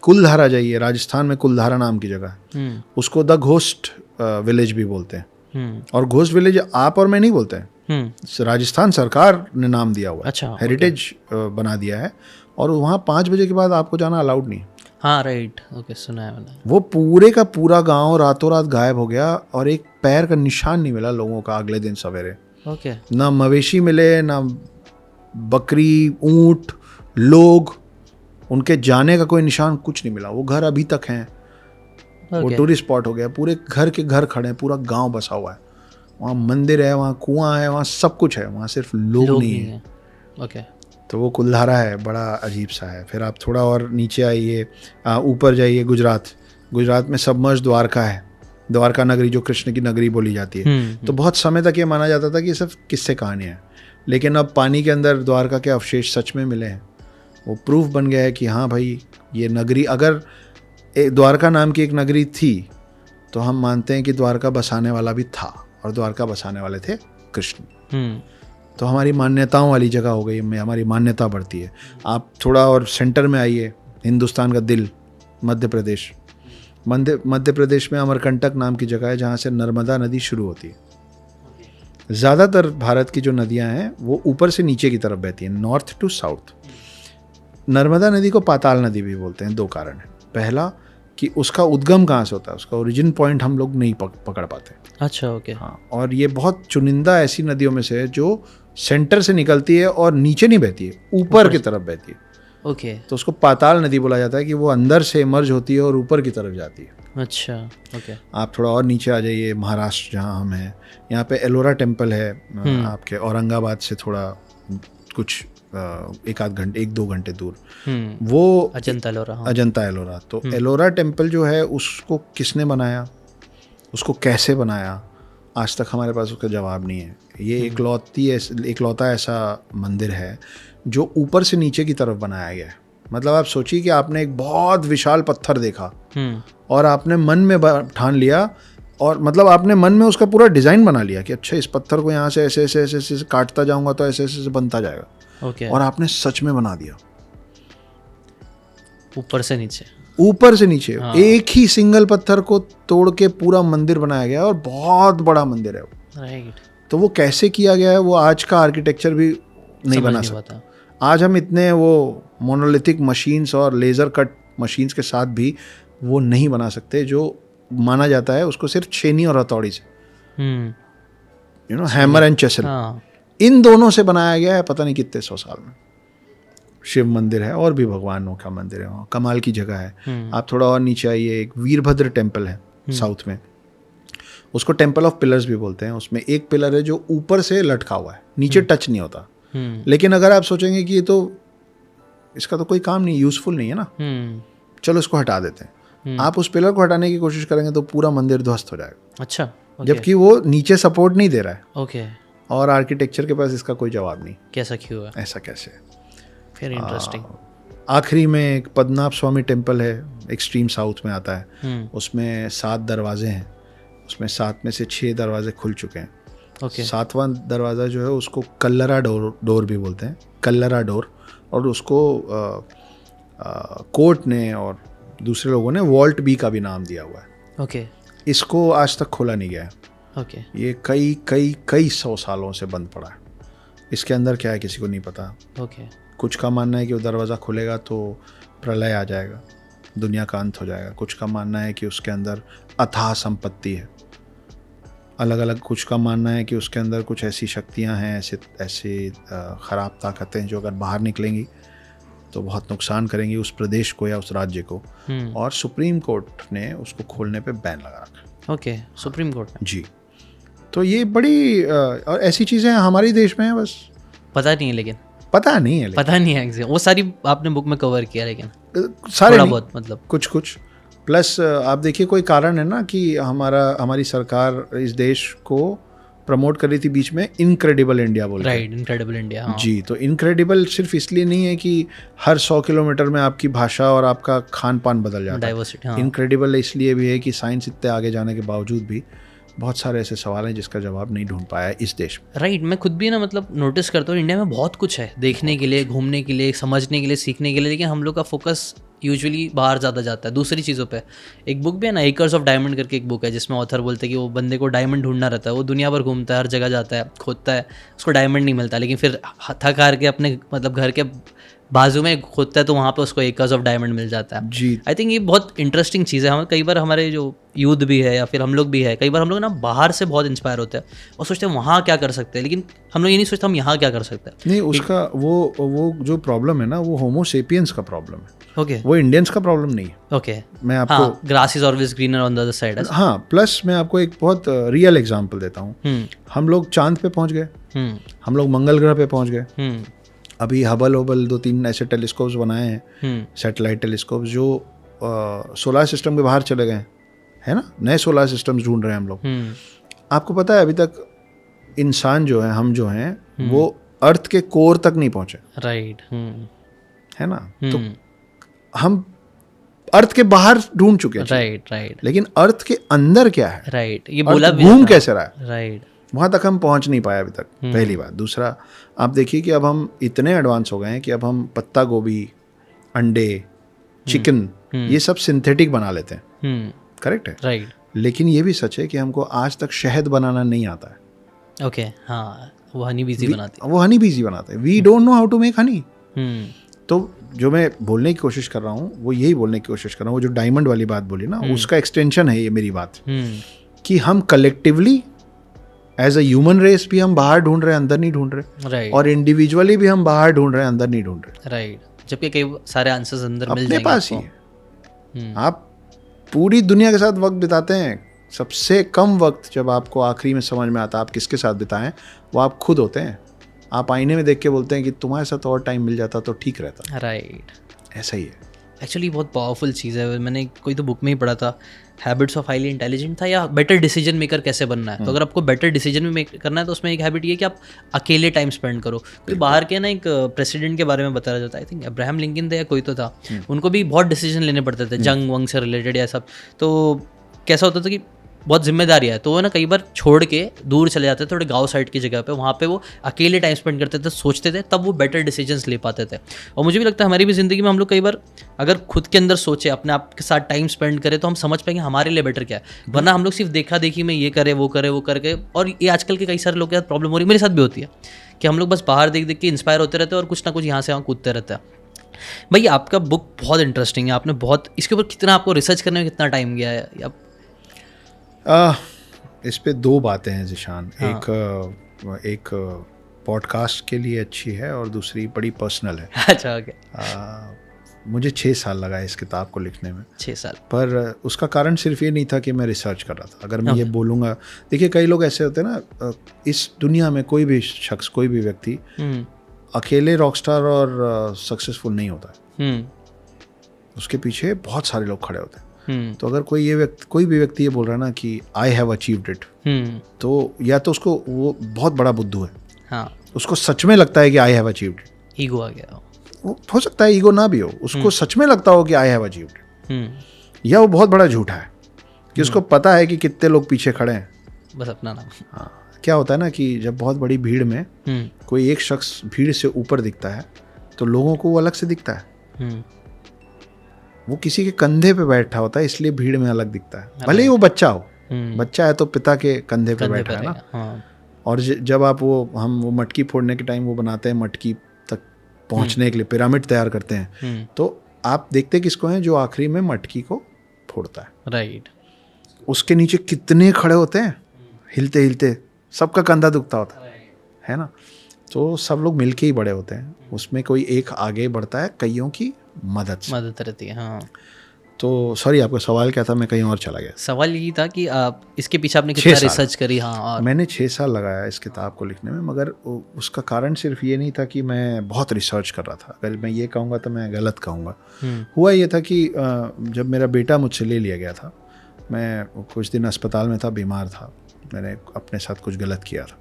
कुलधारा जाइए, राजस्थान में कुलधारा नाम की जगह है, उसको द घोस्ट विलेज भी बोलते हैं। और घोस्ट विलेज आप और मैं नहीं बोलते हैं, राजस्थान सरकार ने नाम दिया हुआ है, अच्छा, हेरिटेज बना दिया है। और वहाँ 5 बजे के बाद आपको जाना अलाउड नहीं। हाँ राइट, ओके, सुना है मैंने। वो पूरे का पूरा गांव रातों रात गायब हो गया और एक पैर का निशान नहीं मिला लोगों का अगले दिन सवेरे। ओके, ना मवेशी मिले, ना बकरी, ऊंट, लोग, उनके जाने का कोई निशान, कुछ नहीं मिला। वो घर अभी तक हैं, वो टूरिस्ट स्पॉट हो गया, पूरे घर के घर खड़े हैं, पूरा गांव बसा हुआ है। वहाँ मंदिर है, वहाँ कुआं है, वहाँ सब कुछ है, वहाँ सिर्फ लोग नहीं है। ओके, तो वो कुलधारा है, बड़ा अजीब सा है। फिर आप थोड़ा और नीचे आइए, ऊपर जाइए, गुजरात में सबमर्ज द्वारका है, द्वारका नगरी जो कृष्ण की नगरी बोली जाती है। तो बहुत समय तक ये माना जाता था कि ये सब किस्से कहानियाँ हैं, लेकिन अब पानी के अंदर द्वारका के अवशेष सच में मिले हैं। वो प्रूफ बन गया है कि हाँ भाई, ये नगरी, अगर द्वारका नाम की एक नगरी थी तो हम मानते हैं कि द्वारका बसाने वाला भी था, और द्वारका बसाने वाले थे कृष्ण। तो हमारी मान्यताओं वाली जगह हो गई, हमारी मान्यता बढ़ती है। आप थोड़ा और सेंटर में आइए, हिंदुस्तान का दिल, मध्य प्रदेश में अमरकंटक नाम की जगह है जहाँ से नर्मदा नदी शुरू होती है। ज़्यादातर भारत की जो नदियाँ हैं वो ऊपर से नीचे की तरफ बहती हैं, नॉर्थ टू साउथ। नर्मदा नदी को पाताल नदी भी बोलते हैं। 2 कारण हैं। पहला कि उसका उद्गम कहाँ से होता है, उसका ओरिजिन पॉइंट हम लोग नहीं पकड़ पाते। अच्छा, ओके, हाँ, और ये बहुत चुनिंदा ऐसी नदियों में से है जो सेंटर से निकलती है और नीचे नहीं बहती है, ऊपर की तरफ बहती है। ओके, तो उसको पाताल नदी बोला जाता है कि वो अंदर से इमर्ज होती है और ऊपर की तरफ जाती है। अच्छा, ओके। आप थोड़ा और नीचे आ जाइए, महाराष्ट्र जहाँ हम हैं, यहाँ पे एलोरा टेम्पल है, आपके औरंगाबाद से थोड़ा कुछ 1-2 घंटे दूर। वो अजंता एलोरा। तो एलोरा टेम्पल जो है उसको किसने बनाया, उसको कैसे बनाया, आज तक हमारे पास उसका जवाब नहीं है। ये इकलौता ऐसा मंदिर है जो ऊपर से नीचे की तरफ बनाया गया है। मतलब आप सोचिए कि आपने एक बहुत विशाल पत्थर देखा और आपने मन में ठान लिया, और मतलब आपने मन में उसका पूरा डिज़ाइन बना लिया कि अच्छा, इस पत्थर को यहाँ से ऐसे ऐसे ऐसे ऐसे काटता जाऊँगा तो ऐसे ऐसे बनता जाएगा। और आपने सच में बना दिया, ऊपर से नीचे। हाँ। एक ही सिंगल पत्थर को तोड़ के पूरा मंदिर बनाया गया और बहुत बड़ा मंदिर है वो। राइट। तो वो कैसे किया गया है, वो आज का आर्किटेक्चर भी नहीं बना सकता। आज हम इतने वो मोनोलिथिक मशीन्स और लेज़र कट मशीन्स के साथ भी वो नहीं बना सकते जो माना जाता है उसको सिर्फ छेनी और हथौड़ी से, हैमर एंड चेसल, इन दोनों से बनाया गया है पता नहीं कितने 100 साल में। शिव मंदिर है और भी भगवानों का मंदिर है, वहाँ कमाल की जगह है। आप थोड़ा और नीचे आइए, एक वीरभद्र टेम्पल है साउथ में, उसको टेम्पल ऑफ पिलर्स भी बोलते हैं। उसमें एक पिलर है जो ऊपर से लटका हुआ है, नीचे टच नहीं होता। लेकिन अगर आप सोचेंगे कि ये तो, इसका तो कोई काम नहीं, यूजफुल नहीं है ना, चलो इसको हटा देते हैं। आप उस पिलर को हटाने की कोशिश करेंगे तो पूरा मंदिर ध्वस्त हो जाएगा। अच्छा, जबकि वो नीचे सपोर्ट नहीं दे रहा है। ओके। और आर्किटेक्चर के पास इसका कोई जवाब नहीं, कैसा क्यों है, ऐसा कैसे। फिर इंटरेस्टिंग। आखिरी में एक पद्मनाभ स्वामी टेम्पल है, एक्सट्रीम साउथ में आता है। उसमें 7 दरवाजे हैं, उसमें 7 में से 6 दरवाजे खुल चुके हैं। Okay. 7वां दरवाज़ा जो है उसको कल्लरा डोर भी बोलते हैं, कल्लरा डोर। और उसको कोर्ट ने और दूसरे लोगों ने वॉल्ट बी का भी नाम दिया हुआ है। okay. इसको आज तक खोला नहीं गया है। okay. ये कई 100 सालों से बंद पड़ा है। इसके अंदर क्या है किसी को नहीं पता। okay. कुछ का मानना है कि वो दरवाज़ा खुलेगा तो प्रलय आ जाएगा, दुनिया का अंत हो जाएगा। कुछ का मानना है कि उसके अंदर अथाह संपत्ति है, अलग अलग। कुछ का मानना है कि उसके अंदर कुछ ऐसी शक्तियां हैं, ऐसी ख़राब ताकतें जो अगर बाहर निकलेंगी तो बहुत नुकसान करेंगी उस प्रदेश को या उस राज्य को। और सुप्रीम कोर्ट ने उसको खोलने पे बैन लगा रखा। ओके, सुप्रीम कोर्ट ने? जी। तो ये बड़ी और ऐसी चीज़ें हमारे देश में हैं, बस पता नहीं है। लेकिन पता नहीं है वो सारी आपने बुक में कवर किया, लेकिन सारे बहुत मतलब कुछ प्लस आप देखिए कोई कारण है ना कि हमारी सरकार इस देश को प्रमोट कर रही थी बीच में, इनक्रेडिबल इंडिया बोल रही है। Right, incredible India. हाँ। जी। तो इनक्रेडिबल सिर्फ इसलिए नहीं है कि हर 100 किलोमीटर में आपकी भाषा और आपका खान पान बदल जाता है। डाइवर्सिटी। हाँ। इनक्रेडिबल इसलिए भी है कि साइंस इतने आगे जाने के बावजूद भी बहुत सारे ऐसे सवाल हैं जिसका जवाब नहीं ढूंढ पाया है इस देश में। राइट। मैं खुद भी ना मतलब नोटिस करता हूँ इंडिया में बहुत कुछ है देखने के लिए, घूमने के लिए, समझने के लिए, सीखने के लिए, लेकिन हम लोग का फोकस यूजुअली बाहर ज़्यादा जाता है दूसरी चीज़ों पे। एक बुक भी है ना, एकर्स ऑफ डायमंड करके एक बुक है, जिसमें ऑथर बोलते हैं कि वो बंदे को डायमंड ढूंढना रहता है, वो दुनिया भर घूमता है, हर जगह जाता है, खोदता है, उसको डायमंड नहीं मिलता, लेकिन फिर थक हार के अपने मतलब घर के बाजू में खोदता है तो वहाँ पे उसको एकर्स ऑफ डायमंड मिल जाता है जी। आई थिंक ये बहुत इंटरेस्टिंग चीज़ है। हम कई बार हमारे जो यूथ भी है या फिर हम लोग भी है, कई बार हम लोग ना बाहर से बहुत इंस्पायर होते हैं और सोचते हैं वहाँ क्या कर सकते हैं, लेकिन हम लोग ये नहीं सोचते हम यहाँ क्या कर सकते हैं। नहीं, उसका वो जो प्रॉब्लम है ना, वो होमो सेपियंस का प्रॉब्लम है। ओके, वो इंडियंस का प्रॉब्लम नहीं है। ओके, मैं आपको grass is always greener on the other side. हाँ, प्लस मैं आपको एक बहुत रियल एग्जांपल देता हूँ। हम लोग चांद पे पहुँच गए, हम लोग मंगल ग्रह पे पहुँच गए। अभी हबल ओबल 2-3 ऐसे टेलीस्कोप्स बनाए हैं, सैटेलाइट टेलीस्कोप्स, जो सोलर सिस्टम के बाहर चले गए, है ना, नए सोलर सिस्टम्स ढूंढ रहे हैं हम लोग। आपको पता है अभी तक इंसान जो है, हम जो हैं, वो अर्थ के कोर तक नहीं पहुंचे। राइट, है ना। तो हम अर्थ के बाहर ढूंढ चुके हैं। राइट, लेकिन अर्थ के अंदर क्या है, राइट, ये बोला भी घूम कैसे रहा है, राइट, वहां तक हम पहुंच नहीं पाए अभी तक। पहली बात। दूसरा, आप देखिए कि अब हम इतने एडवांस हो गए हैं कि अब हम पत्ता गोभी, अंडे, चिकन, ये सब सिंथेटिक बना लेते हैं। करेक्ट है, राइट। लेकिन ये भी सच है कि हमको आज तक शहद बनाना नहीं आता है। ओके, हाँ, वो हनी बीजी बनाती है। वो हनी बीजी बनाते हैं। We don't know how to make honey. तो जो मैं बोलने की कोशिश कर रहा हूँ, वो यही बोलने की कोशिश कर रहा हूँ, वो जो डायमंड वाली बात बोली ना, उसका एक्सटेंशन है ये मेरी बात, कि हम collectively as a human race भी हम बाहर ढूंढ रहे हैं, अंदर नहीं ढूंढ रहे। राइट। और इंडिविजुअली भी हम बाहर ढूंढ रहे हैं, अंदर नहीं ढूंढ रहे। राइट, जबकि कई सारे आंसर्स अंदर मिल अपने जाएंगे पास ही आपको। है। आप पूरी दुनिया के साथ वक्त बिताते हैं, सबसे कम वक्त जब आपको आखिरी में समझ में आता है आप किसके साथ बिताएं, वो आप खुद होते हैं। आप आईने में देख के बोलते हैं कि तुम्हारे साथ और टाइम मिल जाता तो ठीक रहता। राइट, ऐसा ही है। एक्चुअली बहुत पावरफुल चीज़ है। मैंने कोई तो बुक में ही पढ़ा था, हैबिट्स ऑफ हाईली इंटेलिजेंट था, या बेटर डिसीजन मेकर कैसे बनना है। तो अगर आपको बेटर डिसीजन में करना है तो उसमें एक हैबिट ये कि आप अकेले टाइम स्पेंड करो। कोई बाहर के ना एक प्रेसिडेंट के बारे में बताया जाता है, आई थिंक अब्राहम लिंकन थे या कोई तो था, उनको भी बहुत डिसीजन लेने पड़ते थे जंग वंग से रिलेटेड या सब। तो कैसा होता था कि बहुत जिम्मेदारी है, तो वो ना कई बार छोड़ के दूर चले जाते थे थोड़े गांव साइड की जगह पे, वहाँ पे वो अकेले टाइम स्पेंड करते थे, सोचते थे, तब वो बेटर डिसीजंस ले पाते थे। और मुझे भी लगता है हमारी भी ज़िंदगी में हम लोग कई बार अगर खुद के अंदर सोचे, अपने आप के साथ टाइम स्पेंड करें, तो हम समझ पाएंगे हमारे लिए बेटर क्या है। वरना हम लोग सिर्फ देखा देखी में ये करे वो करके, और ये आजकल के कई सारे लोग के साथ प्रॉब्लम हो रही है, मेरे साथ भी होती है, कि हम लोग बस बाहर देख देख के इंस्पायर होते रहते हैं और कुछ ना कुछ यहाँ से वहाँ कूदते रहते हैं। भाई आपका बुक बहुत इंटरेस्टिंग है, आपने बहुत इसके ऊपर कितना आपको रिसर्च करने में कितना टाइम गया है? इस पे दो बातें हैं ज़िशान। हाँ। एक पॉडकास्ट के लिए अच्छी है और दूसरी बड़ी पर्सनल है। अच्छा, ओके। मुझे 6 साल लगा इस किताब को लिखने में। 6 साल। पर उसका कारण सिर्फ ये नहीं था कि मैं रिसर्च कर रहा था। अगर मैं ये बोलूँगा, देखिए कई लोग ऐसे होते हैं ना, इस दुनिया में कोई भी शख्स, कोई भी व्यक्ति अकेले रॉकस्टार और सक्सेसफुल नहीं होता है। उसके पीछे बहुत सारे लोग खड़े होते हैं। तो अगर कोई भी व्यक्ति ये बोल रहा है ना कि आई हैव अचीव्ड इट, तो या तो उसको वो बहुत बड़ा बुद्धू है। हाँ, उसको सच में लगता है कि I have achieved it. Ego आ गया। वो हो सकता है ईगो ना भी हो, उसको सच में लगता हो कि आई हैव अचीव्ड इट। या वो बहुत बड़ा झूठा है कि उसको पता है कि कितने लोग पीछे खड़े हैं, बस अपना नाम। हाँ, क्या होता है ना कि जब बहुत बड़ी भीड़ में कोई एक शख्स भीड़ से ऊपर दिखता है तो लोगों को वो अलग से दिखता है। वो किसी के कंधे पे बैठा होता है इसलिए भीड़ में अलग दिखता है, भले ही वो बच्चा हो। बच्चा है तो पिता के कंधे पे बैठा है ना। हाँ। और जब आप हम वो मटकी फोड़ने के टाइम वो बनाते हैं, मटकी तक पहुंचने के लिए पिरामिड तैयार करते हैं, तो आप देखते किसको हैं, जो आखिरी में मटकी को फोड़ता है। राइट। उसके नीचे कितने खड़े होते हैं, हिलते हिलते, सबका कंधा दुखता होता है ना। तो सब लोग मिलके ही बड़े होते हैं, उसमें कोई एक आगे बढ़ता है कईयों की मदद रहती है। हाँ। तो सॉरी, आपका सवाल क्या था? मैं कहीं और चला गया। सवाल यही था कि आप इसके पीछे आपने कितना रिसर्च करी? हाँ, और मैंने 6 साल लगाया इस किताब को लिखने में, मगर उसका कारण सिर्फ ये नहीं था कि मैं बहुत रिसर्च कर रहा था। अगर मैं ये कहूँगा तो मैं गलत कहूँगा। हुआ ये था कि जब मेरा बेटा मुझसे ले लिया गया था, मैं कुछ दिन अस्पताल में था, बीमार था, मैंने अपने साथ कुछ गलत किया था।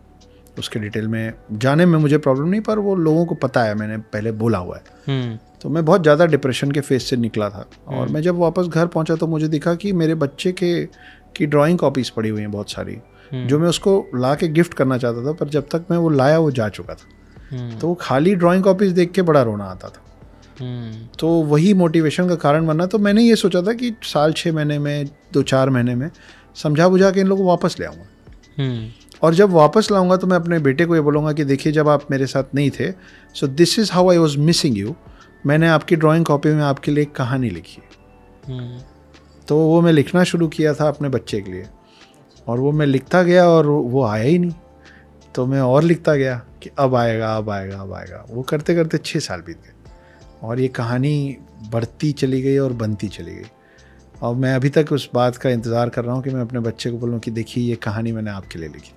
उसके डिटेल में जाने में मुझे प्रॉब्लम नहीं, पर वो लोगों को पता है, मैंने पहले बोला हुआ है। तो मैं बहुत ज़्यादा डिप्रेशन के फेज से निकला था। और मैं जब वापस घर पहुंचा तो मुझे दिखा कि मेरे बच्चे की ड्राइंग कॉपीज़ पड़ी हुई हैं बहुत सारी, जो मैं उसको ला के गिफ्ट करना चाहता था, पर जब तक मैं वो लाया वो जा चुका था। तो वो खाली ड्राइंग कॉपीज़ देख के बड़ा रोना आता था तो वही मोटिवेशन का कारण बना। तो मैंने ये सोचा था कि साल 6 महीने में 2-4 महीने में समझा बुझा के इन लोगों को वापस ले आऊँगा। और जब वापस लाऊंगा तो मैं अपने बेटे को ये बोलूँगा कि देखिए जब आप मेरे साथ नहीं थे, so this is how I was missing you. मैंने आपकी ड्राइंग कॉपी में आपके लिए एक कहानी लिखी है। तो वो मैं लिखना शुरू किया था अपने बच्चे के लिए, और वो मैं लिखता गया और वो आया ही नहीं। तो मैं और लिखता गया कि अब आएगा अब आएगा अब आएगा। वो करते करते 6 साल बीत गए और ये कहानी बढ़ती चली गई और बनती चली गई। और मैं अभी तक उस बात का इंतज़ार कर रहा हूँ कि मैं अपने बच्चे को बोलूँ कि देखिए ये कहानी मैंने आपके लिए लिखी।